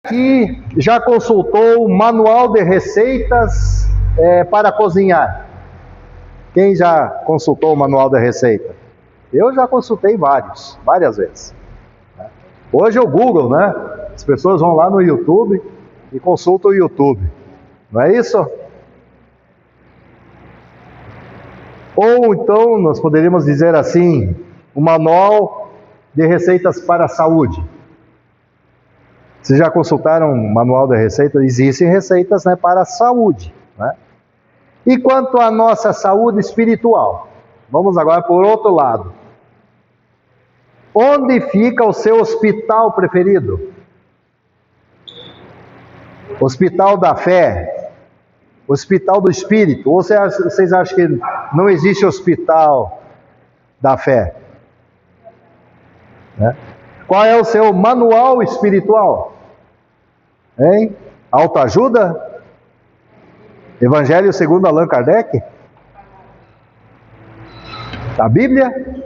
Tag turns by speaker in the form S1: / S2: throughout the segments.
S1: Aqui já consultou o manual de receitas para cozinhar? Quem já consultou o manual de receita? Eu já consultei várias vezes. Hoje é o Google, né? As pessoas vão lá no YouTube e consultam o YouTube. Não é isso? Ou então, nós poderíamos dizer assim, o manual de receitas para a saúde. Vocês já consultaram o manual de receitas? Existem receitas, né, para a saúde, né? E quanto à nossa saúde espiritual? Vamos agora por outro lado. Onde fica o seu hospital preferido? Hospital da fé? Hospital do espírito? Ou vocês acham que não existe hospital da fé? Né? Qual é o seu manual espiritual? Hein? Autoajuda? Evangelho segundo Allan Kardec? A Bíblia?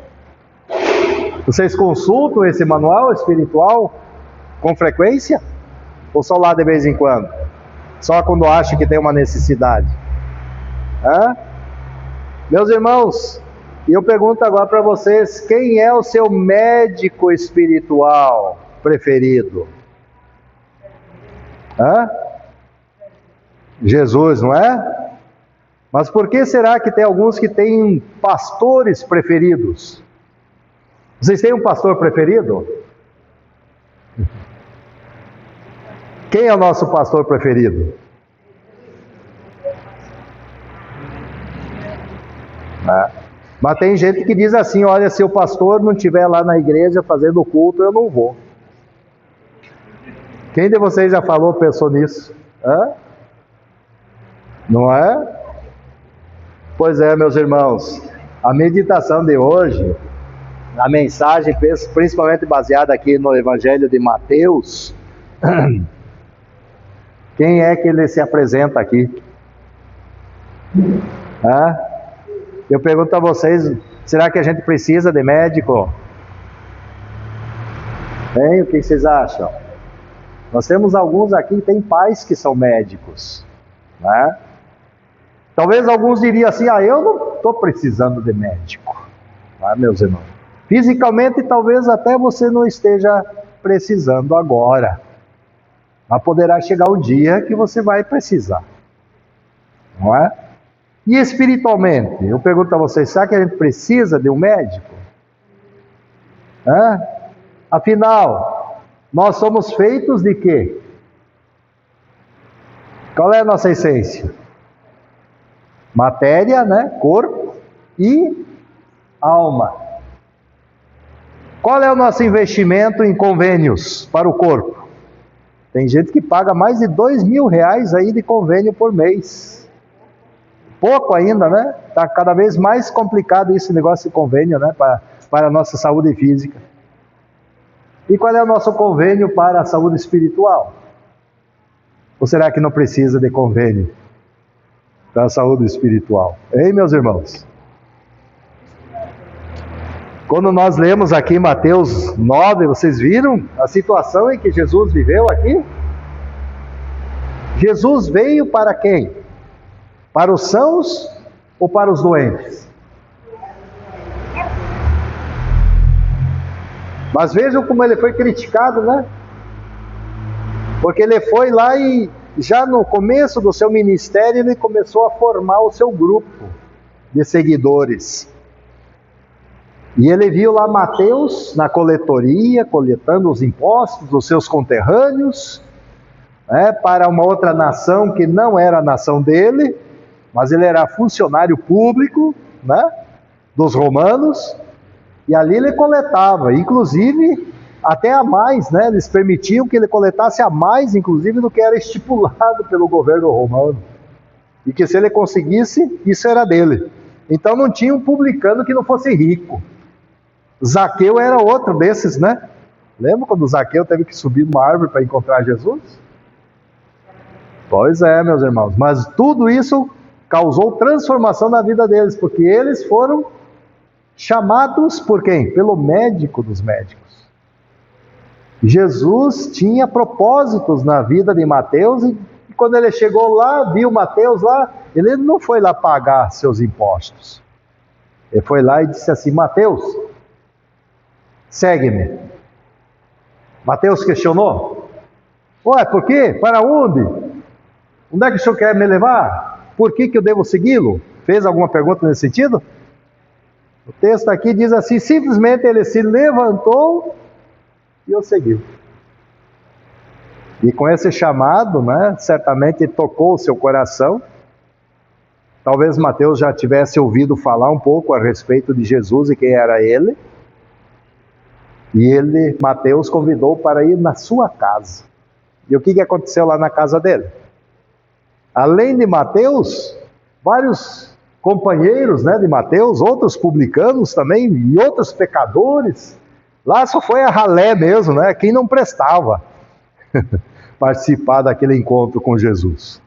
S1: Vocês consultam esse manual espiritual com frequência? Ou só lá de vez em quando? Só quando acham que tem uma necessidade? Hã? Meus irmãos, eu pergunto agora para vocês, quem é o seu médico espiritual preferido? Hã? Jesus, não é? Mas por que será que tem alguns que têm pastores preferidos? Vocês têm um pastor preferido? Quem é o nosso pastor preferido? Mas tem gente que diz assim, olha, se o pastor não estiver lá na igreja fazendo o culto, eu não vou. Quem de vocês já falou, pensou nisso? Hã? Não é? Pois é, meus irmãos, a meditação de hoje, a mensagem principalmente baseada aqui no Evangelho de Mateus, quem é que ele se apresenta aqui? Eu pergunto a vocês, será que a gente precisa de médico? Hein? O que vocês acham? Nós temos alguns aqui que têm pais que são médicos, né? Talvez alguns diriam assim, eu não estou precisando de médico, meus irmãos. Fisicamente talvez até você não esteja precisando agora, mas poderá chegar um dia que você vai precisar, não é? E espiritualmente, eu pergunto a vocês, será que a gente precisa de um médico? Afinal, nós somos feitos de quê? Qual é a nossa essência? Matéria, né? Corpo e alma. Qual é o nosso investimento em convênios para o corpo? Tem gente que paga mais de R$2.000 aí de convênio por mês. Pouco ainda, né? Está cada vez mais complicado esse negócio de convênio, né? Para a nossa saúde física. E qual é o nosso convênio para a saúde espiritual? Ou será que não precisa de convênio para a saúde espiritual? Hein, meus irmãos? Quando nós lemos aqui Mateus 9, vocês viram a situação em que Jesus viveu aqui? Jesus veio para quem? Para os sãos ou para os doentes? Mas vejam como ele foi criticado, né? Porque ele foi lá e já no começo do seu ministério ele começou a formar o seu grupo de seguidores. E ele viu lá Mateus na coletoria, coletando os impostos dos seus conterrâneos, para uma outra nação que não era a nação dele, mas ele era funcionário público, né, dos romanos, e ali ele coletava, inclusive até a mais, né, eles permitiam que ele coletasse a mais, inclusive, do que era estipulado pelo governo romano, e que se ele conseguisse, isso era dele. Então não tinha um publicano que não fosse rico. Zaqueu era outro desses, né? Lembra quando Zaqueu teve que subir numa árvore para encontrar Jesus? Pois é, meus irmãos, mas tudo isso causou transformação na vida deles, porque eles foram chamados por quem? Pelo médico dos médicos. Jesus tinha propósitos na vida de Mateus, e quando ele chegou lá, viu Mateus lá, ele não foi lá pagar seus impostos. Ele foi lá e disse assim: Mateus, segue-me. Mateus questionou: ué, por quê? Para onde? Onde é que o senhor quer me levar? Por que eu devo segui-lo? Fez alguma pergunta nesse sentido? O texto aqui diz assim: simplesmente ele se levantou e o seguiu. E com esse chamado, né, certamente tocou o seu coração. Talvez Mateus já tivesse ouvido falar um pouco a respeito de Jesus e quem era ele. E Mateus, convidou para ir na sua casa. E o que aconteceu lá na casa dele? Além de Mateus, vários companheiros, né, de Mateus, outros publicanos também, e outros pecadores. Lá só foi a ralé mesmo, né, quem não prestava participar daquele encontro com Jesus.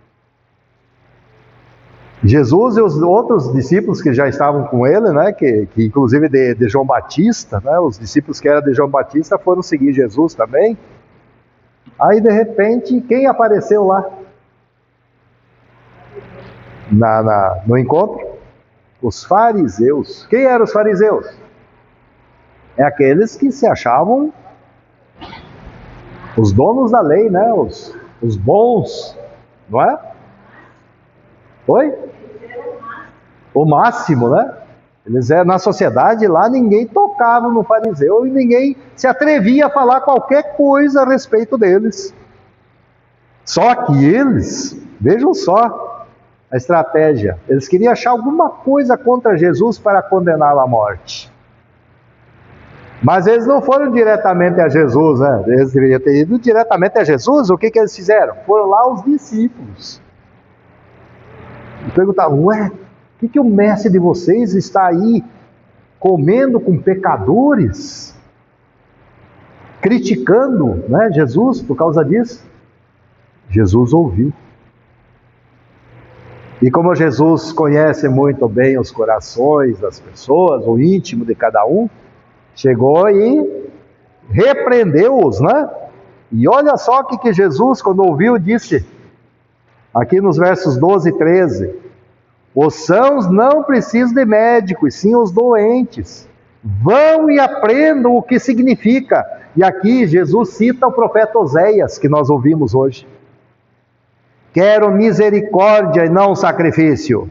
S1: Jesus e os outros discípulos que já estavam com ele, né, que inclusive de João Batista, né, os discípulos que eram de João Batista foram seguir Jesus também. Aí de repente, quem apareceu lá? No encontro? Os fariseus. Quem eram os fariseus? É aqueles que se achavam os donos da lei, né, os bons, não é? Oi? O máximo, né? Eles eram na sociedade lá, ninguém tocava no fariseu e ninguém se atrevia a falar qualquer coisa a respeito deles. Só que eles, vejam só a estratégia, eles queriam achar alguma coisa contra Jesus para condená-lo à morte. Mas eles não foram diretamente a Jesus, né? Eles deveriam ter ido diretamente a Jesus. O que eles fizeram? Foram lá os discípulos. E perguntavam: ué, por que o mestre de vocês está aí comendo com pecadores? Criticando, né, Jesus por causa disso? Jesus ouviu. E como Jesus conhece muito bem os corações das pessoas, o íntimo de cada um, chegou e repreendeu-os, né? E olha só o que Jesus, quando ouviu, disse, aqui nos versos 12 e 13: os sãos não precisam de médicos, sim os doentes. Vão e aprendam o que significa. E aqui Jesus cita o profeta Oséias, que nós ouvimos hoje. Quero misericórdia e não sacrifício,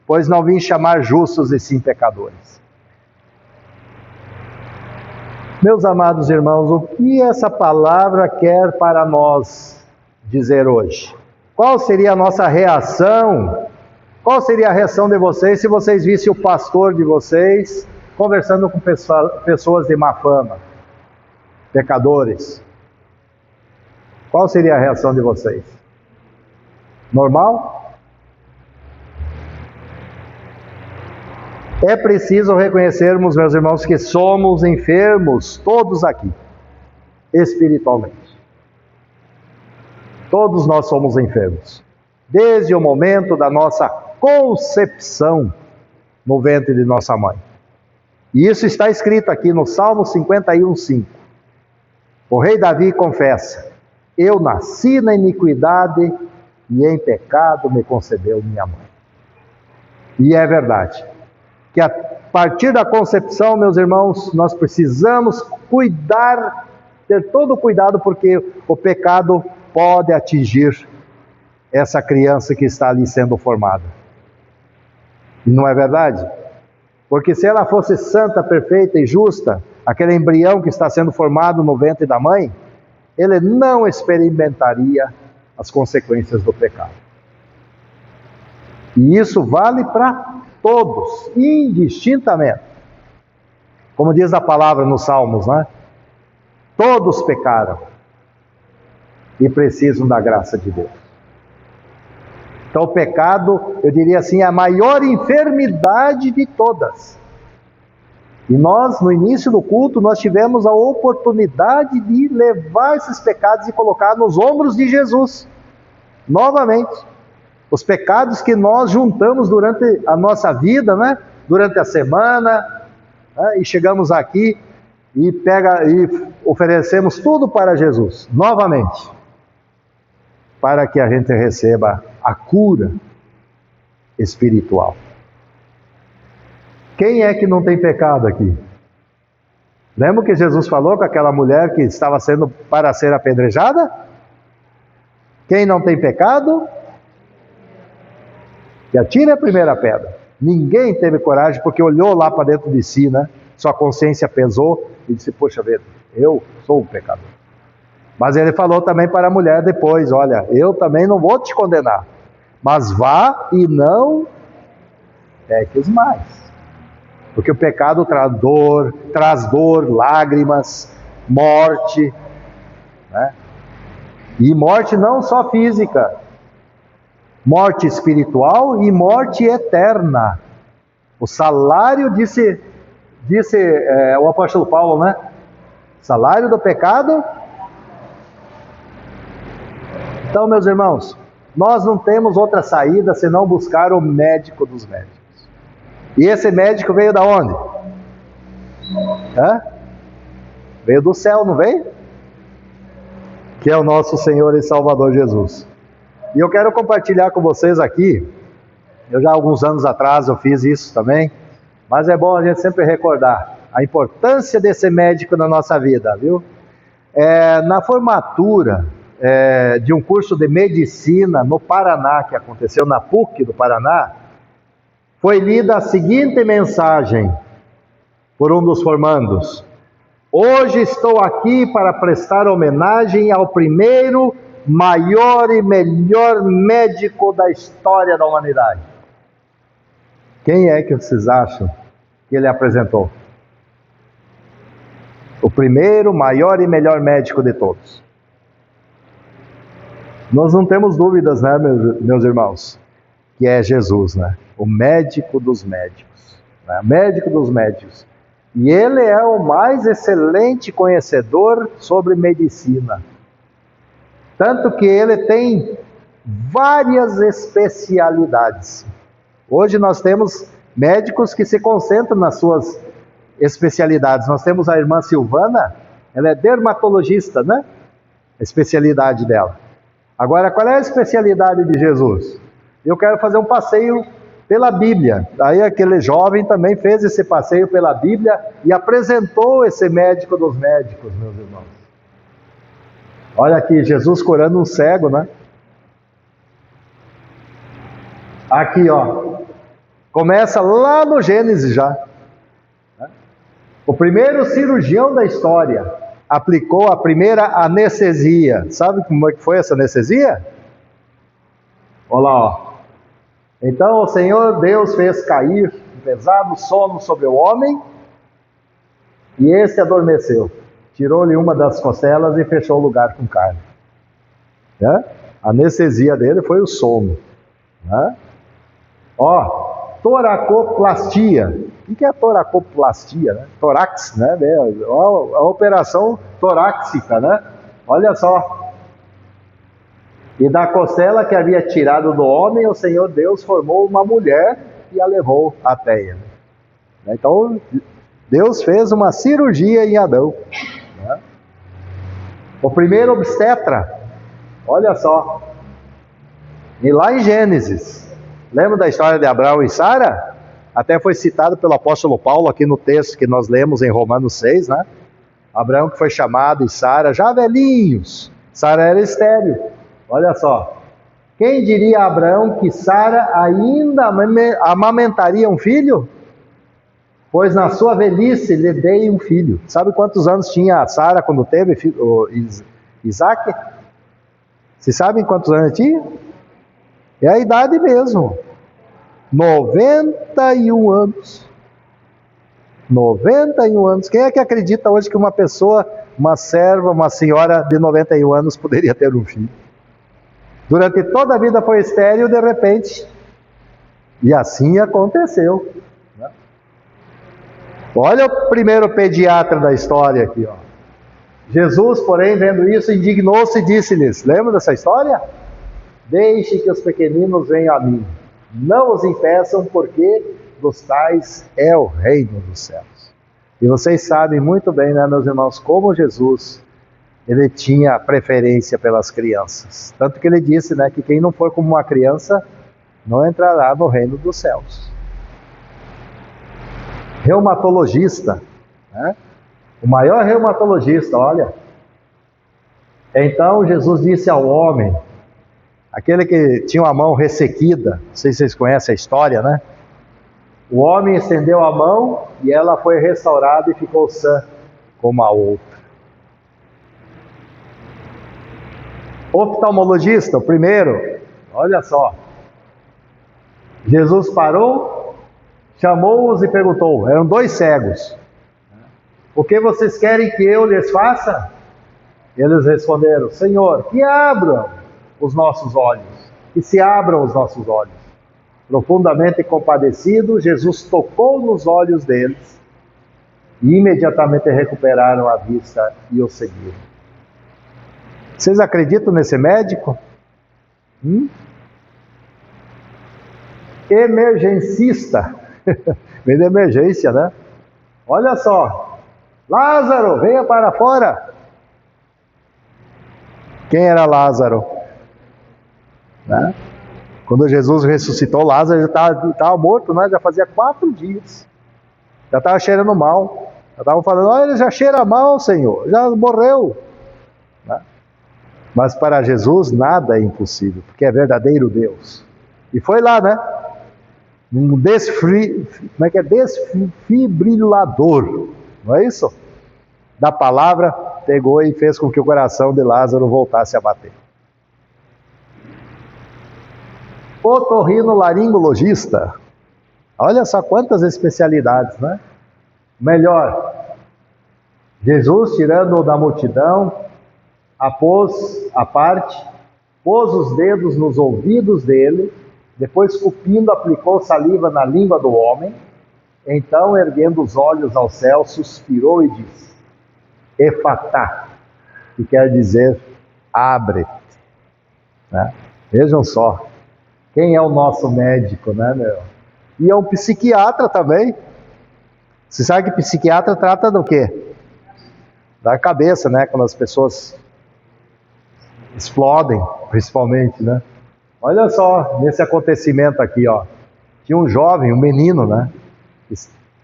S1: pois não vim chamar justos e sim pecadores. Meus amados irmãos, o que essa palavra quer para nós dizer hoje? Qual seria a nossa reação? Qual seria a reação de vocês se vocês vissem o pastor de vocês conversando com pessoas de má fama, pecadores? Qual seria a reação de vocês? Normal? É preciso reconhecermos, meus irmãos, que somos enfermos, todos aqui, espiritualmente. Todos nós somos enfermos, desde o momento da nossa concepção no ventre de nossa mãe. E isso está escrito aqui no Salmo 51:5. O rei Davi confessa: eu nasci na iniquidade e em pecado me concebeu minha mãe. E é verdade que a partir da concepção, meus irmãos, nós precisamos cuidar, ter todo o cuidado, porque o pecado pode atingir essa criança que está ali sendo formada. E não é verdade? Porque se ela fosse santa, perfeita e justa, aquele embrião que está sendo formado no ventre da mãe, ele não experimentaria as consequências do pecado. E isso vale para todos, indistintamente. Como diz a palavra nos Salmos, né? Todos pecaram e precisam da graça de Deus. Então o pecado, eu diria assim, é a maior enfermidade de todas. E nós, no início do culto, nós tivemos a oportunidade de levar esses pecados e colocar nos ombros de Jesus. Novamente. Os pecados que nós juntamos durante a nossa vida, né? Durante a semana, né? E chegamos aqui e oferecemos tudo para Jesus, novamente, para que a gente receba a cura espiritual. Quem é que não tem pecado aqui? Lembra que Jesus falou com aquela mulher que estava sendo para ser apedrejada? Quem não tem pecado, que atire a primeira pedra. Ninguém teve coragem porque olhou lá para dentro de si, né? Sua consciência pesou e disse, poxa vida, eu sou um pecador. Mas ele falou também para a mulher depois, olha, eu também não vou te condenar, mas vá e não peques mais. Porque o pecado traz dor, lágrimas, morte, né? E morte não só física, morte espiritual e morte eterna. O salário, disse o apóstolo Paulo, né? Salário do pecado. Então, meus irmãos, nós não temos outra saída senão buscar o médico dos médicos. E esse médico veio da onde? Veio do céu, não veio? Que é o nosso Senhor e Salvador Jesus. E eu quero compartilhar com vocês aqui, eu já há alguns anos atrás eu fiz isso também, mas é bom a gente sempre recordar a importância desse médico na nossa vida, viu? Na formatura de um curso de medicina no Paraná, que aconteceu na PUC do Paraná, foi lida a seguinte mensagem por um dos formandos: hoje estou aqui para prestar homenagem ao primeiro, maior e melhor médico da história da humanidade. Quem é que vocês acham que ele apresentou? O primeiro, maior e melhor médico de todos. Nós não temos dúvidas, né, meus irmãos, que é Jesus, né? O médico dos médicos, né? Médico dos médicos. E ele é o mais excelente conhecedor sobre medicina. Tanto que ele tem várias especialidades. Hoje nós temos médicos que se concentram nas suas especialidades. Nós temos a irmã Silvana, ela é dermatologista, né? A especialidade dela. Agora, qual é a especialidade de Jesus? Eu quero fazer um passeio pela Bíblia. Aí aquele jovem também fez esse passeio pela Bíblia e apresentou esse médico dos médicos, meus irmãos. Olha aqui, Jesus curando um cego, né? Aqui, ó. Começa lá no Gênesis já. O primeiro cirurgião da história aplicou a primeira anestesia. Sabe como é que foi essa anestesia? Olha lá, ó. Então o Senhor Deus fez cair um pesado sono sobre o homem e esse adormeceu. Tirou-lhe uma das costelas e fechou o lugar com carne. A anestesia dele foi o sono. Ó, toracoplastia. O que é toracoplastia? Né? Torax, né? A operação torácica, né? Olha só. E da costela que havia tirado do homem, o Senhor Deus formou uma mulher e a levou até ele. Então, Deus fez uma cirurgia em Adão. Né? O primeiro obstetra, olha só. E lá em Gênesis, lembra da história de Abraão e Sara? Até foi citado pelo apóstolo Paulo aqui no texto que nós lemos em Romanos 6, né? Abraão que foi chamado e Sara, já velhinhos. Sara era estéril. Olha só, quem diria a Abraão que Sara ainda amamentaria um filho? Pois na sua velhice lhe dei um filho. Sabe quantos anos tinha Sara quando teve Isaac? Vocês sabem quantos anos tinha? É a idade mesmo. 91 anos. 91 anos. Quem é que acredita hoje que uma pessoa, uma serva, uma senhora de 91 anos poderia ter um filho? Durante toda a vida foi estéril, de repente. E assim aconteceu. Né? Olha o primeiro pediatra da história aqui. Ó. Jesus, porém, vendo isso, indignou-se e disse-lhes, lembra dessa história? Deixe que os pequeninos venham a mim. Não os impeçam, porque dos tais é o reino dos céus. E vocês sabem muito bem, né, meus irmãos, como Jesus, ele tinha preferência pelas crianças. Tanto que ele disse, né, que quem não for como uma criança, não entrará no reino dos céus. Reumatologista, né? O maior reumatologista, olha. Então Jesus disse ao homem, aquele que tinha uma mão ressequida, não sei se vocês conhecem a história, né? O homem estendeu a mão e ela foi restaurada e ficou sã como a outra. Oftalmologista, o primeiro, olha só. Jesus parou, chamou-os e perguntou, eram 2 cegos. O que vocês querem que eu lhes faça? Eles responderam, Senhor, que abram os nossos olhos, que se abram os nossos olhos. Profundamente compadecido, Jesus tocou nos olhos deles e imediatamente recuperaram a vista e o seguiram. Vocês acreditam nesse médico? Emergencista. Vem de emergência, né? Olha só. Lázaro, venha para fora. Quem era Lázaro? Né? Quando Jesus ressuscitou, Lázaro já estava morto, né? Já fazia 4 dias. Já estava cheirando mal. Já estavam falando, olha, ele já cheira mal, Senhor. Já morreu. Né? Mas para Jesus nada é impossível, porque é verdadeiro Deus. E foi lá, né? Um desfibrilador, não é isso? Da palavra, pegou e fez com que o coração de Lázaro voltasse a bater. Otorrinolaringologista. Olha só quantas especialidades, né? Melhor, Jesus, tirando-o da multidão, apôs à parte, pôs os dedos nos ouvidos dele, depois, cuspindo, aplicou saliva na língua do homem. Então, erguendo os olhos ao céu, suspirou e disse, Efatá, que quer dizer, abre-te. Né? Vejam só, quem é o nosso médico, né, meu? E é um psiquiatra também. Você sabe que psiquiatra trata do quê? Da cabeça, né? Quando as pessoas explodem, principalmente, né? Olha só, nesse acontecimento aqui, ó. Tinha um jovem, um menino, né? Que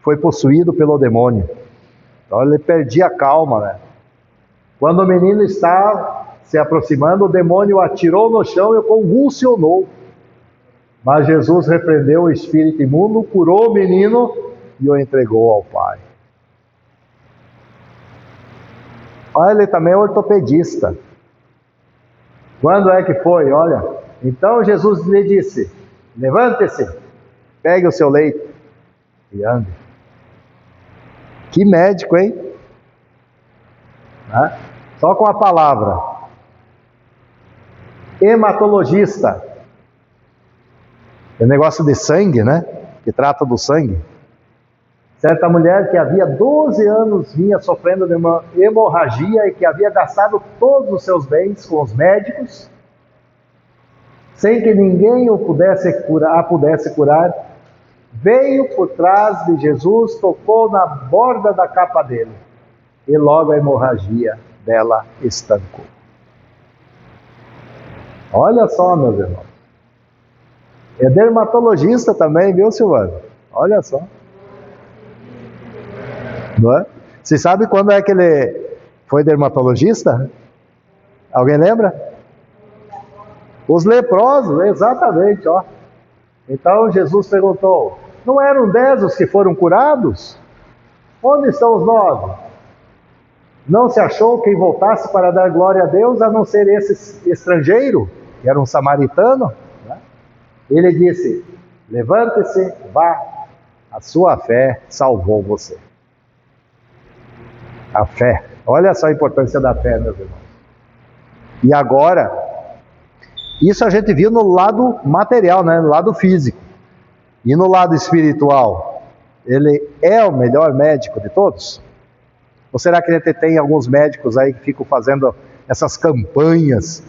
S1: foi possuído pelo demônio. Então ele perdia a calma, né? Quando o menino está se aproximando, o demônio o atirou no chão e o convulsionou. Mas Jesus repreendeu o espírito imundo, curou o menino e o entregou ao Pai. Olha, ele também é ortopedista. Quando é que foi? Olha, então Jesus lhe disse, levante-se, pegue o seu leito e ande. Que médico, hein? Né? Só com a palavra. Hematologista. É negócio de sangue, né? Que trata do sangue. Certa mulher que havia 12 anos vinha sofrendo de uma hemorragia e que havia gastado todos os seus bens com os médicos, sem que ninguém a pudesse curar, veio por trás de Jesus, tocou na borda da capa dele e logo a hemorragia dela estancou. Olha só, meus irmãos. É dermatologista também, viu, Silvano? Olha só. Não é? Você sabe quando é que ele foi dermatologista? Alguém lembra? Os leprosos, exatamente, ó. Então Jesus perguntou, não eram 10 os que foram curados? Onde estão os 9? Não se achou quem voltasse para dar glória a Deus, a não ser esse estrangeiro, que era um samaritano? Né? Ele disse, levante-se, vá, a sua fé salvou você. A fé. Olha só a importância da fé, meus irmãos. E agora, isso a gente viu no lado material, né? No lado físico. E no lado espiritual, ele é o melhor médico de todos? Ou será que a gente tem alguns médicos aí que ficam fazendo essas campanhas?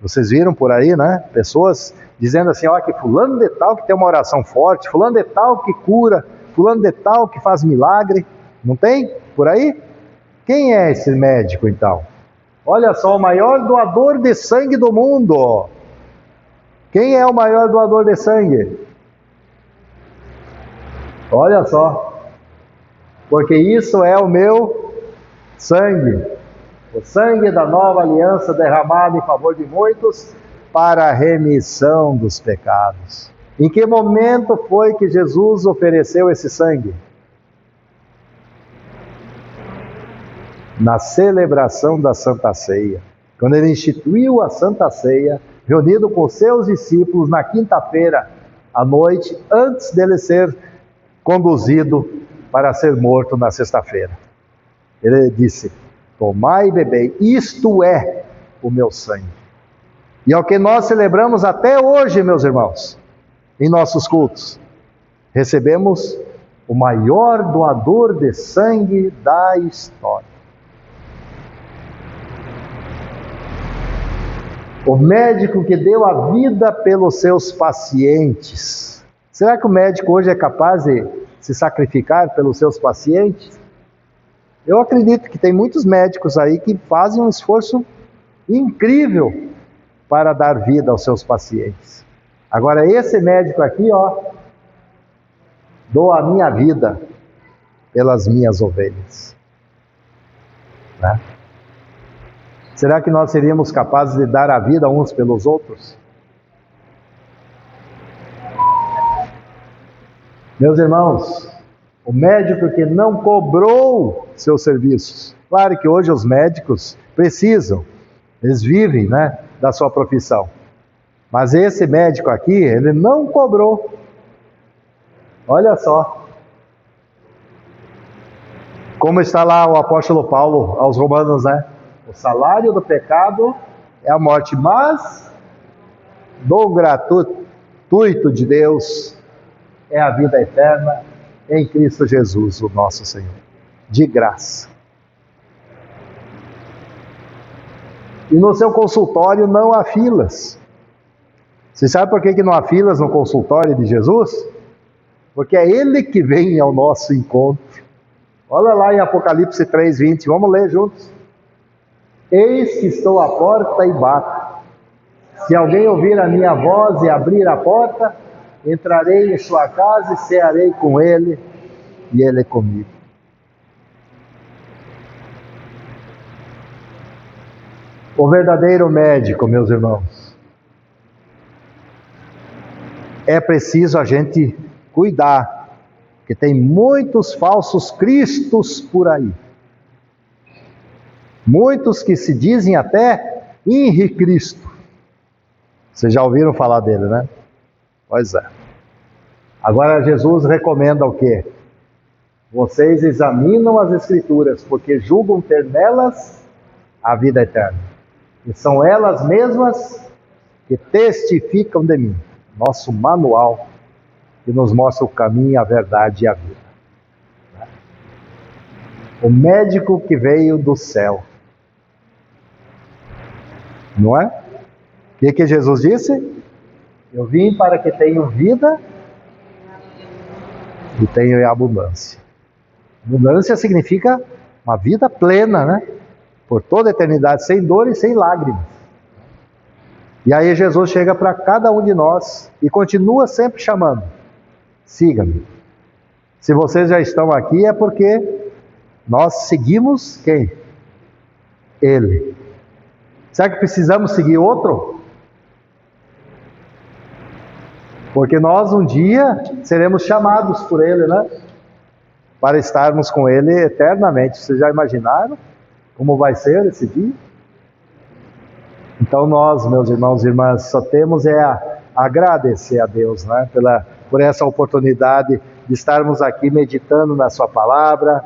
S1: Vocês viram por aí, né? Pessoas dizendo assim, ó, que fulano de tal que tem uma oração forte, fulano de tal que cura, fulano de tal que faz milagre. Não tem? Por aí? Quem é esse médico então? Olha só, o maior doador de sangue do mundo. Quem é o maior doador de sangue? Olha só. Porque isso é o meu sangue. O sangue da nova aliança derramado em favor de muitos para a remissão dos pecados. Em que momento foi que Jesus ofereceu esse sangue? Na celebração da Santa Ceia. Quando ele instituiu a Santa Ceia, reunido com seus discípulos na quinta-feira à noite, antes dele ser conduzido para ser morto na sexta-feira. Ele disse: tomai e bebei, isto é o meu sangue. E é o que nós celebramos até hoje, meus irmãos, em nossos cultos. Recebemos o maior doador de sangue da história. O médico que deu a vida pelos seus pacientes. Será que o médico hoje é capaz de se sacrificar pelos seus pacientes? Eu acredito que tem muitos médicos aí que fazem um esforço incrível para dar vida aos seus pacientes. Agora esse médico aqui, dou a minha vida pelas minhas ovelhas. Né? Será que nós seríamos capazes de dar a vida uns pelos outros? Meus irmãos, o médico que não cobrou seus serviços. Claro que hoje os médicos precisam, eles vivem, da sua profissão. Mas esse médico aqui, ele não cobrou. Olha só. Como está lá o apóstolo Paulo aos Romanos, O salário do pecado é a morte, mas do gratuito de Deus é a vida eterna em Cristo Jesus, o nosso Senhor. De graça. E no seu consultório não há filas. Você sabe por que não há filas no consultório de Jesus? Porque é Ele que vem ao nosso encontro. Olha lá em Apocalipse 3:20, vamos ler juntos. Eis que estou à porta e bato. Se alguém ouvir a minha voz e abrir a porta, entrarei em sua casa e cearei com ele e ele comigo. O verdadeiro médico, meus irmãos, é preciso a gente cuidar, porque tem muitos falsos cristos por aí. Muitos que se dizem até Henri Cristo. Vocês já ouviram falar dele, né? Pois é. Agora Jesus recomenda o quê? Vocês examinam as Escrituras, porque julgam ter nelas a vida eterna. E são elas mesmas que testificam de mim. Nosso manual que nos mostra o caminho, a verdade e a vida. O médico que veio do céu. Não é? O que Jesus disse? Eu vim para que tenham vida e tenham em abundância. Abundância significa uma vida plena, Por toda a eternidade, sem dor e sem lágrimas. E aí Jesus chega para cada um de nós e continua sempre chamando. Siga-me. Se vocês já estão aqui é porque nós seguimos quem? Ele. Será que precisamos seguir outro? Porque nós um dia seremos chamados por Ele, Para estarmos com Ele eternamente. Vocês já imaginaram como vai ser esse dia? Então nós, meus irmãos e irmãs, só temos a agradecer a Deus, por essa oportunidade de estarmos aqui meditando na sua palavra.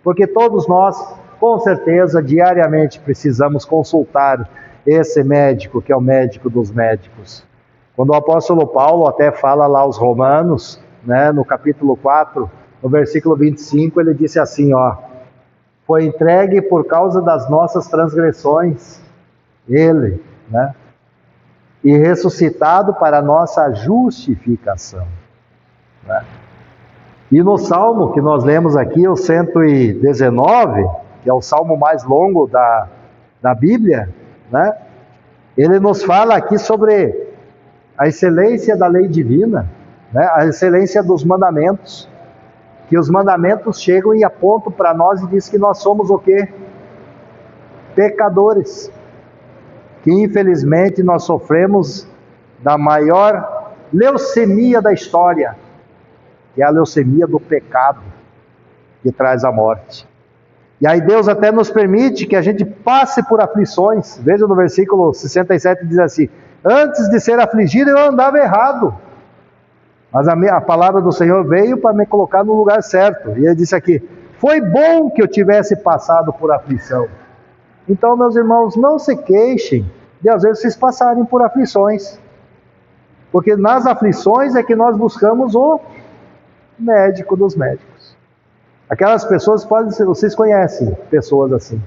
S1: Porque todos nós, com certeza, diariamente precisamos consultar esse médico, que é o médico dos médicos. Quando o apóstolo Paulo até fala lá aos Romanos, no capítulo 4, no versículo 25, ele disse assim, foi entregue por causa das nossas transgressões, ele, e ressuscitado para a nossa justificação. E no Salmo que nós lemos aqui, o 119, que é o Salmo mais longo da Bíblia, né? Ele nos fala aqui sobre a excelência da lei divina, né? A excelência dos mandamentos, que os mandamentos chegam e apontam para nós e diz que nós somos o quê? Pecadores, que infelizmente nós sofremos da maior leucemia da história, que é a leucemia do pecado, que traz a morte. E aí Deus até nos permite que a gente passe por aflições. Veja no versículo 67, diz assim: antes de ser afligido eu andava errado, mas a palavra do Senhor veio para me colocar no lugar certo. E ele disse aqui: foi bom que eu tivesse passado por aflição. Então, meus irmãos, não se queixem de às vezes vocês passarem por aflições, porque nas aflições é que nós buscamos o médico dos médicos. Aquelas pessoas, vocês conhecem pessoas assim,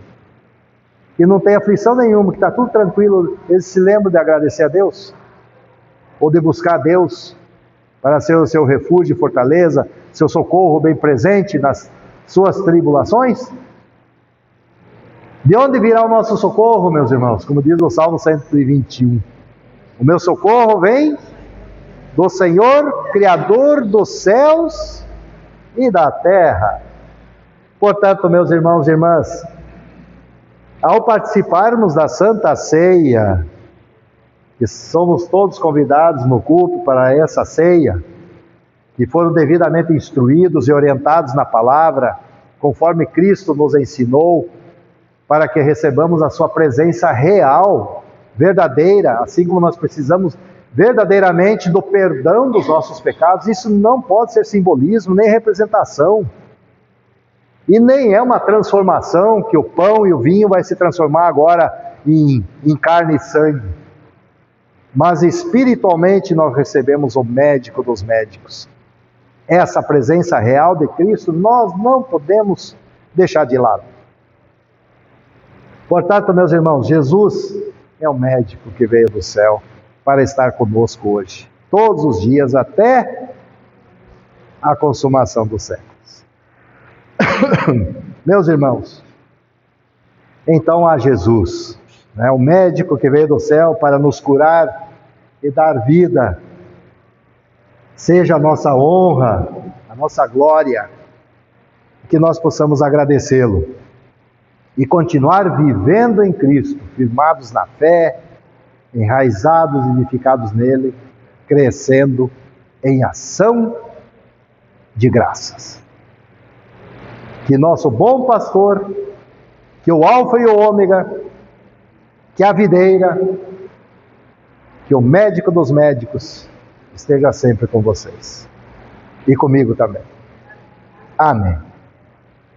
S1: que não tem aflição nenhuma, que está tudo tranquilo. Eles se lembram de agradecer a Deus, ou de buscar a Deus para ser o seu refúgio e fortaleza, seu socorro bem presente nas suas tribulações. De onde virá o nosso socorro, meus irmãos? Como diz o Salmo 121, o meu socorro vem do Senhor, Criador dos céus e da terra. Portanto, meus irmãos e irmãs, ao participarmos da Santa Ceia, que somos todos convidados no culto para essa ceia, que foram devidamente instruídos e orientados na palavra, conforme Cristo nos ensinou, para que recebamos a sua presença real, verdadeira, assim como nós precisamos verdadeiramente do perdão dos nossos pecados. Isso não pode ser simbolismo, nem representação. E nem é uma transformação que o pão e o vinho vai se transformar agora em carne e sangue. Mas espiritualmente nós recebemos o médico dos médicos. Essa presença real de Cristo nós não podemos deixar de lado. Portanto, meus irmãos, Jesus é o médico que veio do céu para estar conosco hoje, todos os dias, até a consumação dos séculos. Meus irmãos, então há Jesus, né, o médico que veio do céu para nos curar e dar vida. Seja a nossa honra, a nossa glória, que nós possamos agradecê-lo e continuar vivendo em Cristo, firmados na fé, enraizados e edificados nele, crescendo em ação de graças. Que nosso bom pastor, que o Alfa e o Ômega, que a videira, que o médico dos médicos esteja sempre com vocês. E comigo também. Amém.